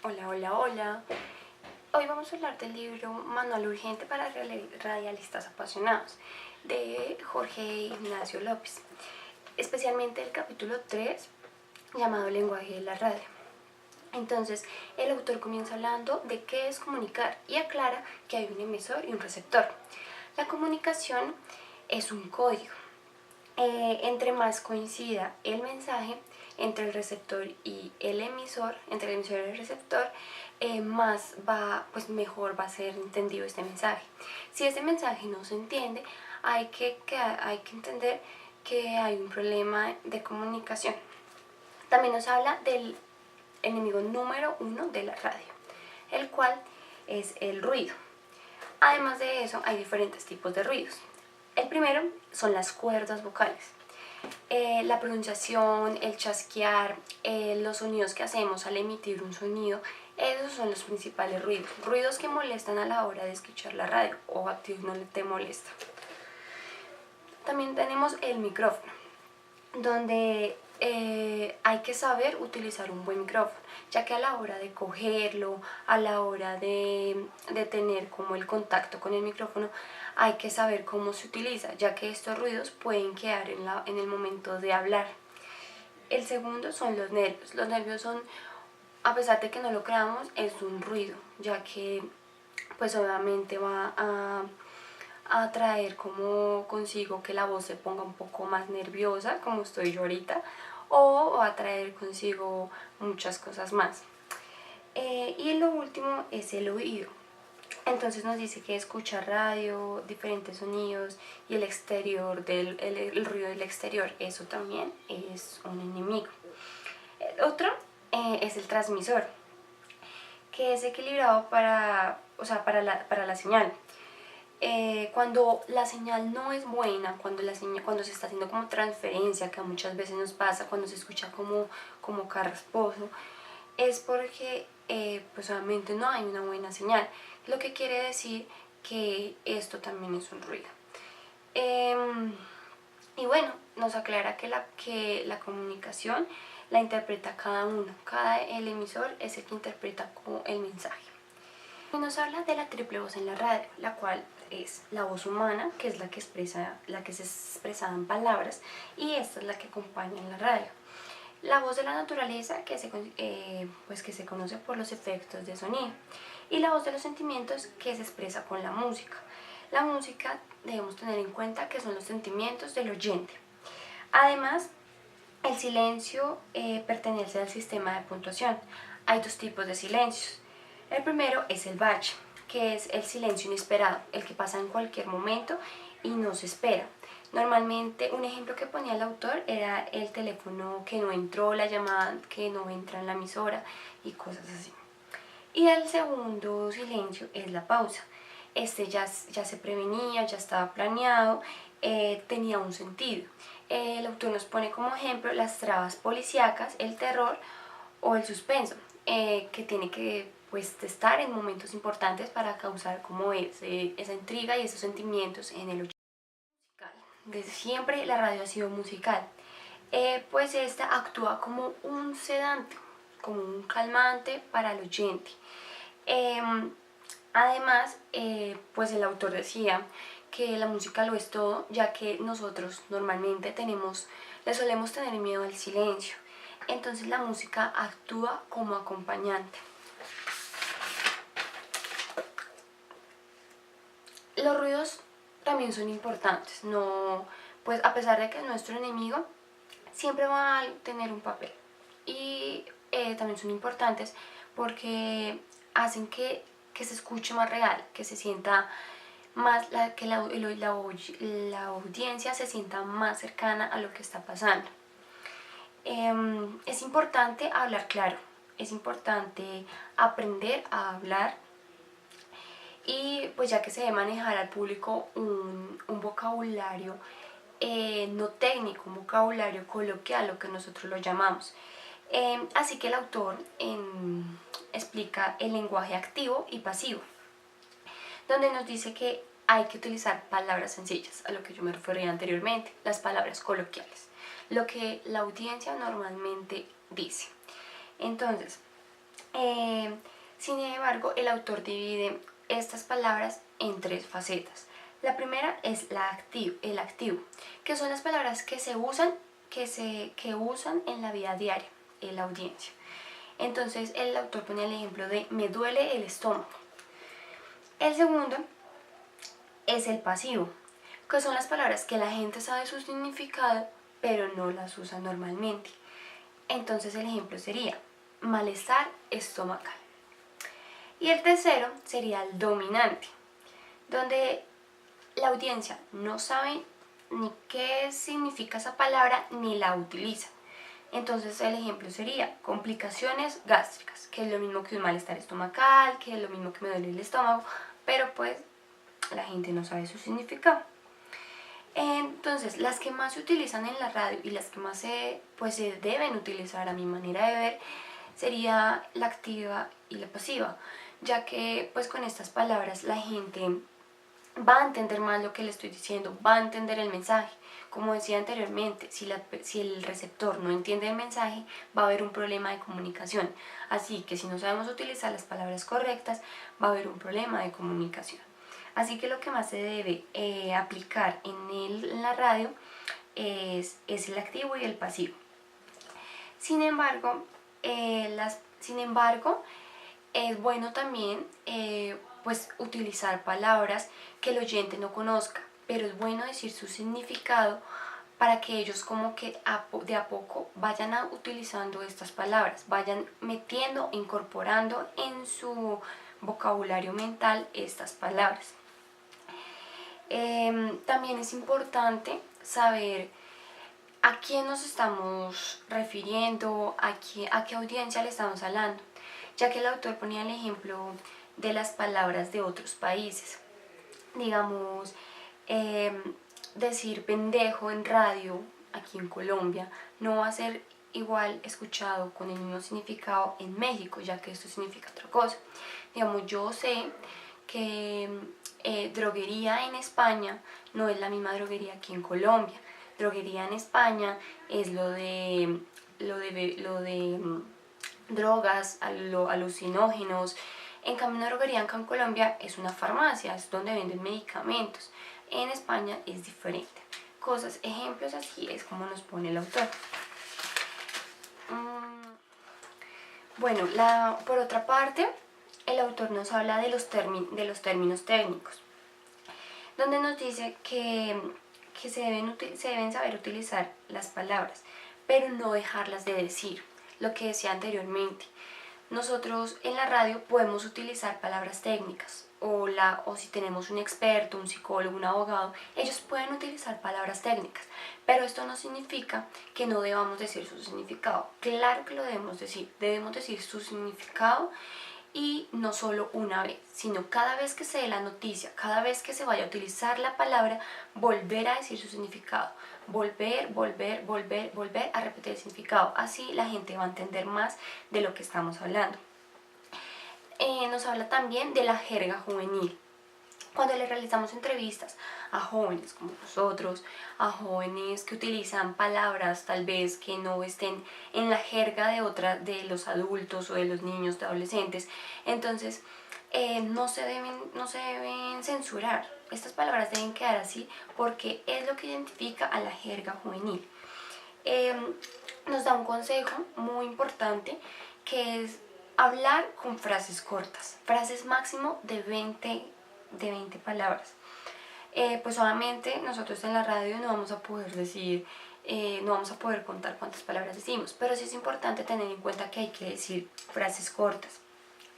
Hola, hola, hola. Hoy vamos a hablar del libro Manual Urgente para Radialistas Apasionados de Jorge Ignacio López, especialmente el capítulo 3 llamado Lenguaje de la Radio. Entonces, el autor comienza hablando de qué es comunicar y aclara que hay un emisor y un receptor. La comunicación es un código. Entre más coincida el mensaje entre el receptor y el emisor, entre el emisor y el receptor, mejor va a ser entendido este mensaje. Si este mensaje no se entiende, hay que entender que hay un problema de comunicación. También nos habla del enemigo número 1 de la radio, el cual es el ruido. Además de eso, hay diferentes tipos de ruidos. El primero son las cuerdas vocales. La pronunciación, el chasquear, los sonidos que hacemos al emitir un sonido, esos son los principales ruidos. Ruidos que molestan a la hora de escuchar la radio o a ti no te molesta. También tenemos el micrófono, donde hay que saber utilizar un buen micrófono, ya que a la hora de cogerlo, a la hora de tener como el contacto con el micrófono, hay que saber cómo se utiliza, ya que estos ruidos pueden quedar en el momento de hablar. El segundo son los nervios. Los nervios son, a pesar de que no lo creamos, es un ruido, ya que pues obviamente va a traer como consigo que la voz se ponga un poco más nerviosa, como estoy yo ahorita, o va a traer consigo muchas cosas más. Y lo último es el oído. Entonces nos dice que escucha radio, diferentes sonidos y el exterior el ruido del exterior, eso también es un enemigo. El otro es el transmisor, que es equilibrado para la señal. Cuando la señal no es buena, cuando se está haciendo como transferencia, que muchas veces nos pasa cuando se escucha como carrasposo, es porque pues obviamente no hay una buena señal, lo que quiere decir que esto también es un ruido. Y bueno, nos aclara que la comunicación la interpreta cada uno, el emisor es el que interpreta como el mensaje. Y nos habla de la triple voz en la radio, la cual es la voz humana, que es la que se expresa en palabras, y esta es la que acompaña en la radio. La voz de la naturaleza, que se conoce por los efectos de sonido, y la voz de los sentimientos, que se expresa con la música. La música debemos tener en cuenta que son los sentimientos del oyente. Además, el silencio pertenece al sistema de puntuación. Hay dos tipos de silencios. El primero es el batch, que es el silencio inesperado, el que pasa en cualquier momento y no se espera. Normalmente, un ejemplo que ponía el autor era el teléfono que no entró, la llamada que no entra en la emisora y cosas así. Y el segundo silencio es la pausa. Este ya se prevenía, ya estaba planeado, tenía un sentido. El autor nos pone como ejemplo las trabas policíacas, el terror o el suspenso, que tiene que estar en momentos importantes para causar como esa intriga y esos sentimientos en el oyente. Desde siempre la radio ha sido musical, pues esta actúa como un sedante, como un calmante para el oyente. Además, pues el autor decía que la música lo es todo, ya que nosotros normalmente le solemos tener miedo al silencio. Entonces la música actúa como acompañante. Los ruidos también son importantes, pues a pesar de que es nuestro enemigo, siempre va a tener un papel. Y también son importantes porque hacen que se escuche más real, que se sienta más, que la audiencia se sienta más cercana a lo que está pasando. Es importante hablar claro, es importante aprender a hablar y pues ya que se debe manejar al público un vocabulario no técnico, un vocabulario coloquial, lo que nosotros lo llamamos. Así que el autor explica el lenguaje activo y pasivo, donde nos dice que hay que utilizar palabras sencillas, a lo que yo me refería anteriormente, las palabras coloquiales, lo que la audiencia normalmente dice. Entonces, Eh, Sin embargo, el autor divide estas palabras en tres facetas. La primera es el activo, que son las palabras que se usan, que usan en la vida diaria, en la audiencia. Entonces el autor pone el ejemplo de me duele el estómago. El segundo es el pasivo, que son las palabras que la gente sabe su significado, pero no las usa normalmente. Entonces el ejemplo sería malestar estomacal. Y el tercero sería el dominante, donde la audiencia no sabe ni qué significa esa palabra ni la utiliza. Entonces el ejemplo sería complicaciones gástricas, que es lo mismo que un malestar estomacal, que es lo mismo que me duele el estómago, pero pues la gente no sabe su significado. Entonces, las que más se utilizan en la radio y las que más se deben utilizar a mi manera de ver sería la activa y la pasiva, ya que pues con estas palabras la gente va a entender más lo que le estoy diciendo, va a entender el mensaje. Como decía anteriormente, si el receptor no entiende el mensaje, va a haber un problema de comunicación. Así que si no sabemos utilizar las palabras correctas, va a haber un problema de comunicación. Así que lo que más se debe aplicar en la radio es el activo y el pasivo. Sin embargo, es bueno también pues utilizar palabras que el oyente no conozca, pero es bueno decir su significado para que ellos como que de a poco vayan utilizando estas palabras, vayan metiendo, incorporando en su vocabulario mental estas palabras. También es importante saber a quién nos estamos refiriendo, a qué audiencia le estamos hablando, ya que el autor ponía el ejemplo de las palabras de otros países. Digamos, decir pendejo en radio aquí en Colombia no va a ser igual escuchado con el mismo significado en México, ya que esto significa otra cosa. Digamos, yo sé que droguería en España no es la misma droguería aquí en Colombia. Droguería en España es lo de drogas, alucinógenos. En cambio, una droguería acá en Colombia es una farmacia, es donde venden medicamentos. En España es diferente. Ejemplos así es como nos pone el autor. Bueno, por otra parte, el autor nos habla de los términos técnicos, donde nos dice que se deben saber utilizar las palabras, pero no dejarlas de decir. Lo que decía anteriormente, nosotros en la radio podemos utilizar palabras técnicas o si tenemos un experto, un psicólogo, un abogado, ellos pueden utilizar palabras técnicas, pero esto no significa que no debamos decir su significado. Claro que lo debemos decir su significado, y no solo una vez, sino cada vez que se dé la noticia, cada vez que se vaya a utilizar la palabra, volver a decir su significado, volver a repetir el significado. Así la gente va a entender más de lo que estamos hablando. Nos habla también de la jerga juvenil. Cuando le realizamos entrevistas a jóvenes como nosotros, a jóvenes que utilizan palabras tal vez que no estén en la jerga de los adultos o de los niños, de adolescentes, entonces no se deben censurar. Estas palabras deben quedar así porque es lo que identifica a la jerga juvenil. Nos da un consejo muy importante, que es hablar con frases cortas, frases máximo de 20 palabras. Pues obviamente nosotros en la radio no vamos a poder decir, no vamos a poder contar cuántas palabras decimos, pero sí es importante tener en cuenta que hay que decir frases cortas.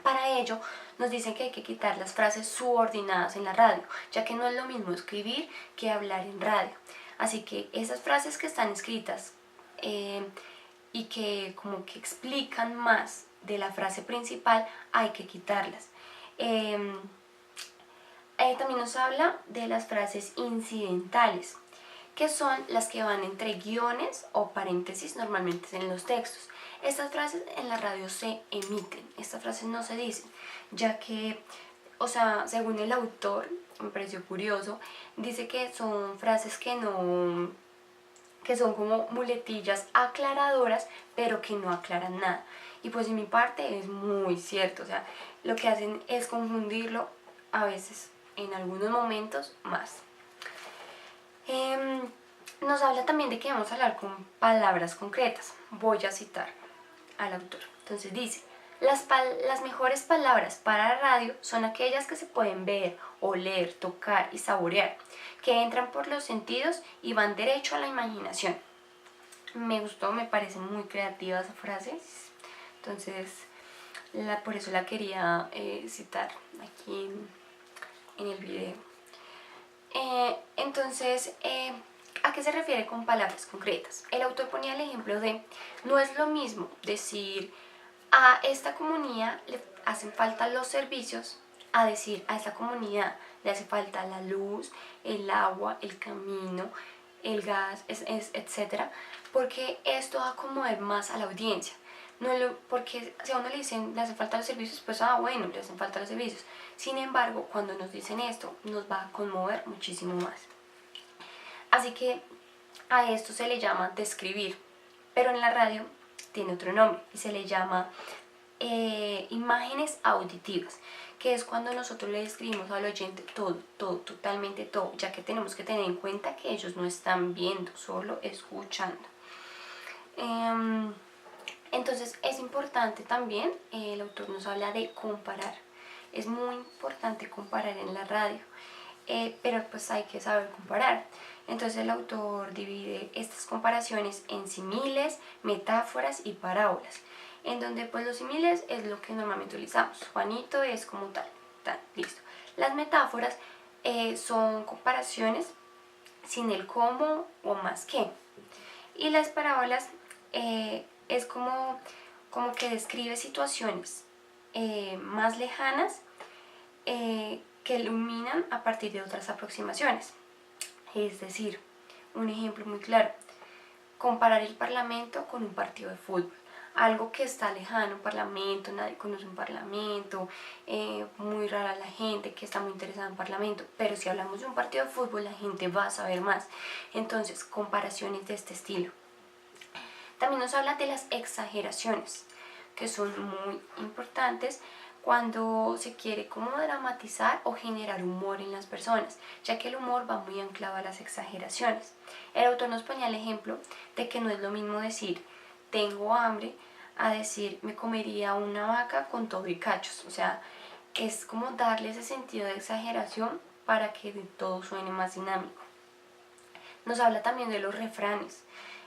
Para ello nos dicen que hay que quitar las frases subordinadas en la radio, ya que no es lo mismo escribir que hablar en radio. Así que esas frases que están escritas y que como que explican más de la frase principal, hay que quitarlas. También nos habla de las frases incidentales, que son las que van entre guiones o paréntesis normalmente en los textos. Estas frases en la radio se emiten, estas frases no se dicen, ya que, según el autor, me pareció curioso, dice que son frases que son como muletillas aclaradoras, pero que no aclaran nada. Y pues de mi parte es muy cierto, o sea, lo que hacen es confundirlo a veces, en algunos momentos más. Nos habla también de que vamos a hablar con palabras concretas. Voy a citar al autor. Entonces dice, las mejores palabras para la radio son aquellas que se pueden ver, oler, tocar y saborear, que entran por los sentidos y van derecho a la imaginación. Me gustó, me parece muy creativa esa frase, entonces por eso la quería citar aquí en el video. ¿A qué se refiere con palabras concretas? El autor ponía el ejemplo de, no es lo mismo decir a esta comunidad le hacen falta los servicios, a decir a esta comunidad le hace falta la luz, el agua, el camino, el gas, etc. Porque esto va a conmover más a la audiencia. Porque si a uno le dicen le hacen falta los servicios, pues bueno, le hacen falta los servicios. Sin embargo, cuando nos dicen esto, nos va a conmover muchísimo más. Así que a esto se le llama describir, pero en la radio tiene otro nombre y se le llama imágenes auditivas, que es cuando nosotros le describimos al oyente todo, totalmente todo, ya que tenemos que tener en cuenta que ellos no están viendo, solo escuchando. Entonces es importante también, el autor nos habla de comparar, es muy importante comparar en la radio, pero pues hay que saber comparar. Entonces el autor divide estas comparaciones en símiles, metáforas y parábolas, en donde pues los símiles es lo que normalmente utilizamos, Juanito es como tal, listo. Las metáforas son comparaciones sin el cómo o más que, y las parábolas es como que describe situaciones más lejanas que iluminan a partir de otras aproximaciones. Es decir, un ejemplo muy claro, comparar el Parlamento con un partido de fútbol. Algo que está lejano, un parlamento, nadie conoce un parlamento, muy rara la gente que está muy interesada en un parlamento, pero si hablamos de un partido de fútbol la gente va a saber más. Entonces, comparaciones de este estilo. También nos habla de las exageraciones, que son muy importantes cuando se quiere como dramatizar o generar humor en las personas, ya que el humor va muy anclado a las exageraciones. El autor nos ponía el ejemplo de que no es lo mismo decir tengo hambre a decir me comería una vaca con todo y cachos. O sea, es como darle ese sentido de exageración para que todo suene más dinámico. Nos habla también de los refranes.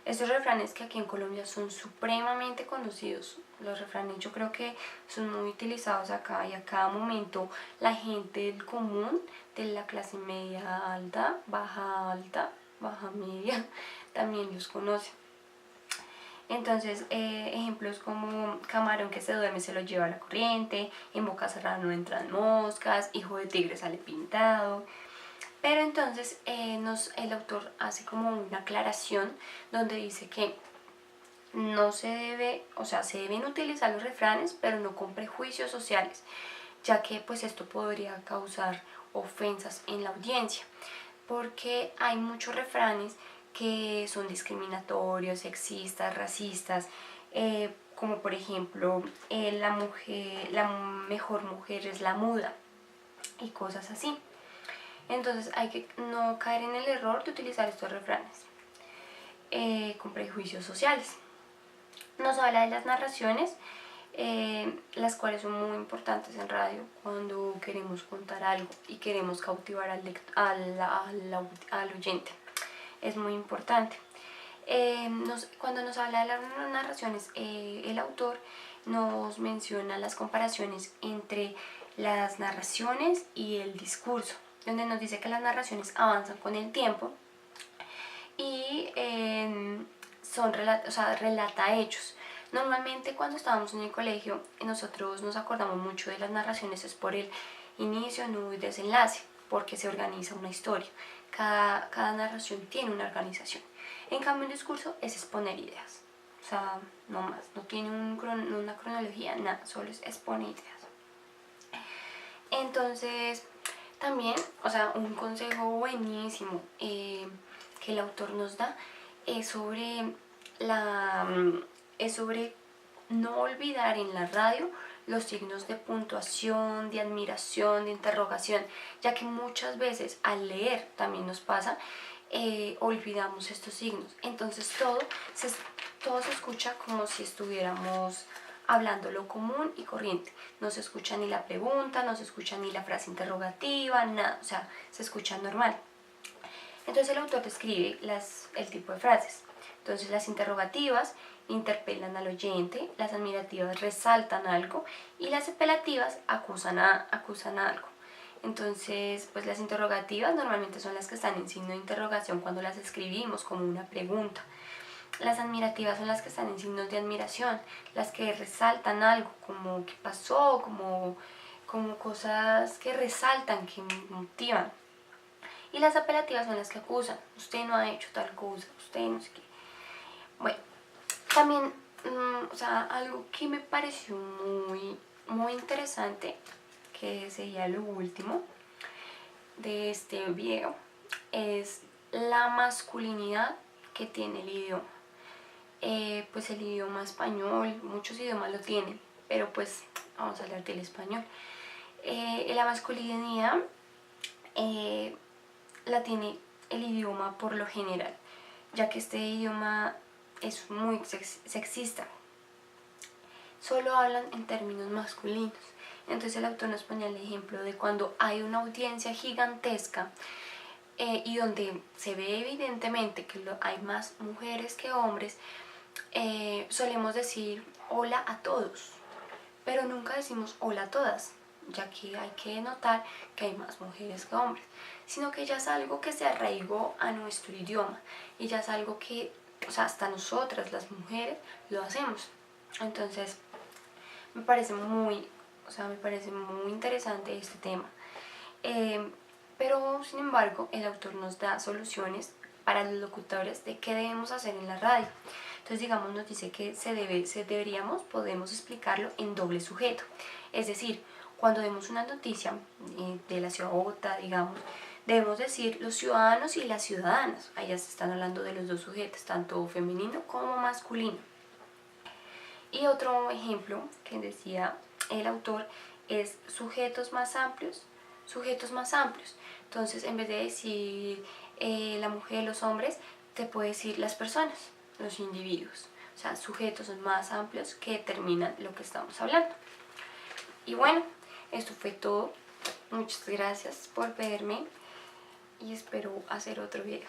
Estos refranes que aquí en Colombia son supremamente conocidos. Los refranes yo creo que son muy utilizados acá y a cada momento la gente del común, de la clase media alta, baja media, también los conoce. Entonces, ejemplos como camarón que se duerme se lo lleva la corriente, en boca cerrada no entran moscas, hijo de tigre sale pintado. Pero entonces el autor hace como una aclaración donde dice que no se debe, o sea, se deben utilizar los refranes, pero no con prejuicios sociales, ya que pues esto podría causar ofensas en la audiencia, porque hay muchos refranes que son discriminatorios, sexistas, racistas, como por ejemplo la mejor mujer es la muda y cosas así. Entonces hay que no caer en el error de utilizar estos refranes con prejuicios sociales. Nos habla de las narraciones, las cuales son muy importantes en radio cuando queremos contar algo y queremos cautivar al oyente. Es muy importante. Cuando nos habla de las narraciones, el autor nos menciona las comparaciones entre las narraciones y el discurso, donde nos dice que las narraciones avanzan con el tiempo y relata hechos. Normalmente cuando estábamos en el colegio nosotros nos acordamos mucho de las narraciones es por el inicio, nudo y desenlace, porque se organiza una historia. Cada narración tiene una organización. En cambio el discurso es exponer ideas, o sea, no más, no tiene una cronología, nada, solo es exponer ideas. Entonces también, o sea, un consejo buenísimo que el autor nos da es sobre no olvidar en la radio los signos de puntuación, de admiración, de interrogación, ya que muchas veces al leer también nos pasa, olvidamos estos signos. Entonces todo se escucha como si estuviéramos hablando lo común y corriente. No se escucha ni la pregunta, no se escucha ni la frase interrogativa, nada, o sea, se escucha normal. Entonces el autor describe el tipo de frases. Entonces las interrogativas interpelan al oyente, las admirativas resaltan algo y las apelativas acusan algo. Entonces, pues las interrogativas normalmente son las que están en signo de interrogación cuando las escribimos como una pregunta. Las admirativas son las que están en signos de admiración, las que resaltan algo, como que pasó, como cosas que resaltan, que motivan. Y las apelativas son las que acusan, usted no ha hecho tal cosa, usted no sé qué. Bueno, también, o sea, algo que me pareció muy interesante, que sería lo último de este video, es la masculinidad que tiene el idioma. Pues el idioma español, muchos idiomas lo tienen, pero pues vamos a hablar del español. La masculinidad la tiene el idioma por lo general, ya que este idioma es muy sexista. Solo hablan en términos masculinos. Entonces el autor nos pone el ejemplo de cuando hay una audiencia gigantesca y donde se ve evidentemente que hay más mujeres que hombres, solemos decir hola a todos, pero nunca decimos hola a todas, ya que hay que notar que hay más mujeres que hombres, sino que ya es algo que se arraigó a nuestro idioma y ya es algo que, o sea, hasta nosotras las mujeres lo hacemos. Entonces me parece muy interesante este tema. Pero sin embargo el autor nos da soluciones para los locutores de qué debemos hacer en la radio. Entonces, digamos, nos dice que podemos explicarlo en doble sujeto. Es decir, cuando demos una noticia de la ciudad de Bogotá, digamos, debemos decir los ciudadanos y las ciudadanas. Ahí ya se están hablando de los dos sujetos, tanto femenino como masculino. Y otro ejemplo que decía el autor es sujetos más amplios. Entonces, en vez de decir la mujer, los hombres, te puede decir las personas, los individuos. O sea, sujetos más amplios que determinan lo que estamos hablando. Y bueno, esto fue todo. Muchas gracias por verme y espero hacer otro video.